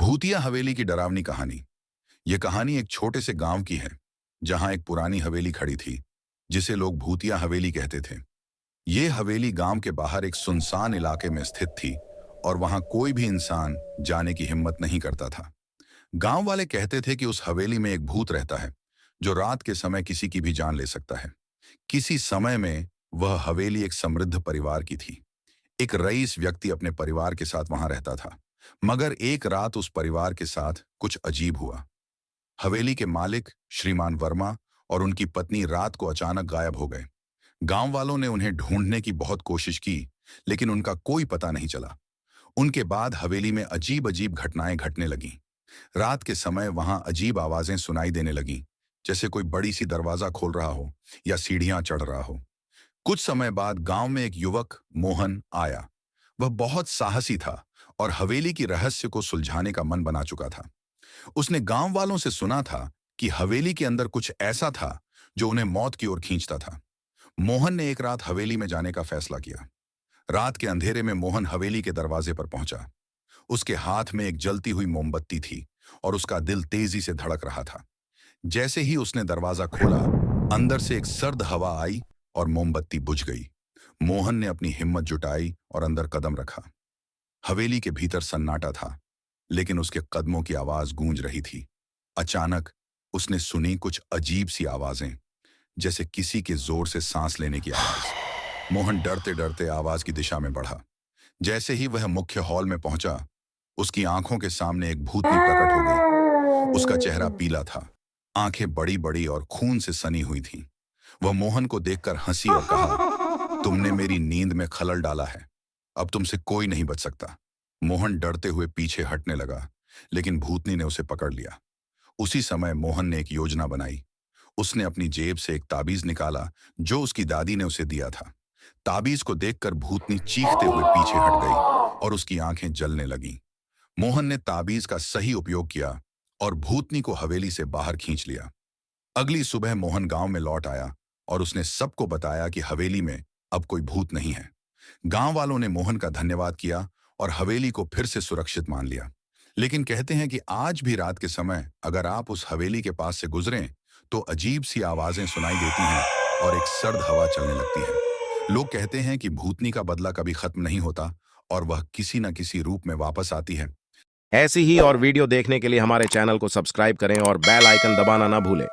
भूतिया हवेली की डरावनी कहानी। यह कहानी एक छोटे से गांव की है जहां एक पुरानी हवेली खड़ी थी जिसे लोग भूतिया हवेली कहते थे। यह हवेली गांव के बाहर एक सुनसान इलाके में स्थित थी और वहां कोई भी इंसान जाने की हिम्मत नहीं करता था। गांव वाले कहते थे कि उस हवेली में एक भूत रहता है जो रात के समय किसी की भी जान ले सकता है। किसी समय में वह हवेली एक समृद्ध परिवार की थी। एक रईस व्यक्ति अपने परिवार के साथ वहां रहता था, मगर एक रात उस परिवार के साथ कुछ अजीब हुआ। हवेली के मालिक श्रीमान वर्मा और उनकी पत्नी रात को अचानक गायब हो गए। गांव वालों ने उन्हें ढूंढने की बहुत कोशिश की, लेकिन उनका कोई पता नहीं चला। उनके बाद हवेली में अजीब अजीब घटनाएं घटने लगीं। रात के समय वहां अजीब आवाजें सुनाई देने लगीं, जैसे कोई बड़ी सी दरवाजा खोल रहा हो या सीढ़ियां चढ़ रहा हो। कुछ समय बाद गांव में एक युवक मोहन आया। वह बहुत साहसी था और हवेली की रहस्य को सुलझाने का मन बना चुका था। उसने गांव वालों से सुना था कि हवेली के अंदर कुछ ऐसा था जो उन्हें मौत की ओर खींचता था। मोहन ने एक रात हवेली में जाने का फैसला किया। रात के अंधेरे में मोहन हवेली के दरवाजे पर पहुंचा। उसके हाथ में एक जलती हुई मोमबत्ती थी और उसका दिल तेजी से धड़क रहा था। जैसे ही उसने दरवाजा खोला, अंदर से एक सर्द हवा आई और मोमबत्ती बुझ गई। मोहन ने अपनी हिम्मत जुटाई और अंदर कदम रखा। हवेली के भीतर सन्नाटा था, लेकिन उसके कदमों की आवाज गूंज रही थी। अचानक उसने सुनी कुछ अजीब सी आवाजें, जैसे किसी के जोर से सांस लेने की आवाज। मोहन डरते डरते आवाज की दिशा में बढ़ा। जैसे ही वह मुख्य हॉल में पहुंचा, उसकी आंखों के सामने एक भूतनी प्रकट हो गई। उसका चेहरा पीला था, आंखें बड़ी बड़ी और खून से सनी हुई थीं। वह मोहन को देखकर हंसी और कहा, तुमने मेरी नींद में खलल डाला है, अब तुमसे कोई नहीं बच सकता। मोहन डरते हुए पीछे हटने लगा, लेकिन भूतनी ने उसे पकड़ लिया। उसी समय मोहन ने एक योजना बनाई। उसने अपनी जेब से एक ताबीज निकाला जो उसकी दादी ने उसे दिया था। ताबीज को देखकर भूतनी चीखते हुए पीछे हट गई और उसकी आंखें जलने लगीं। मोहन ने ताबीज का सही उपयोग किया और भूतनी को हवेली से बाहर खींच लिया। अगली सुबह मोहन गांव में लौट आया और उसने सबको बताया कि हवेली में अब कोई भूत नहीं है। गांव वालों ने मोहन का धन्यवाद किया और हवेली को फिर से सुरक्षित मान लिया। लेकिन कहते हैं कि आज भी रात के समय अगर आप उस हवेली के पास से गुजरें तो अजीब सी आवाजें सुनाई देती हैं और एक सर्द हवा चलने लगती है। लोग कहते हैं कि भूतनी का बदला कभी खत्म नहीं होता और वह किसी न किसी रूप में वापस आती है। ऐसी ही और वीडियो देखने के लिए हमारे चैनल को सब्सक्राइब करें और बेल आइकन दबाना ना भूलें।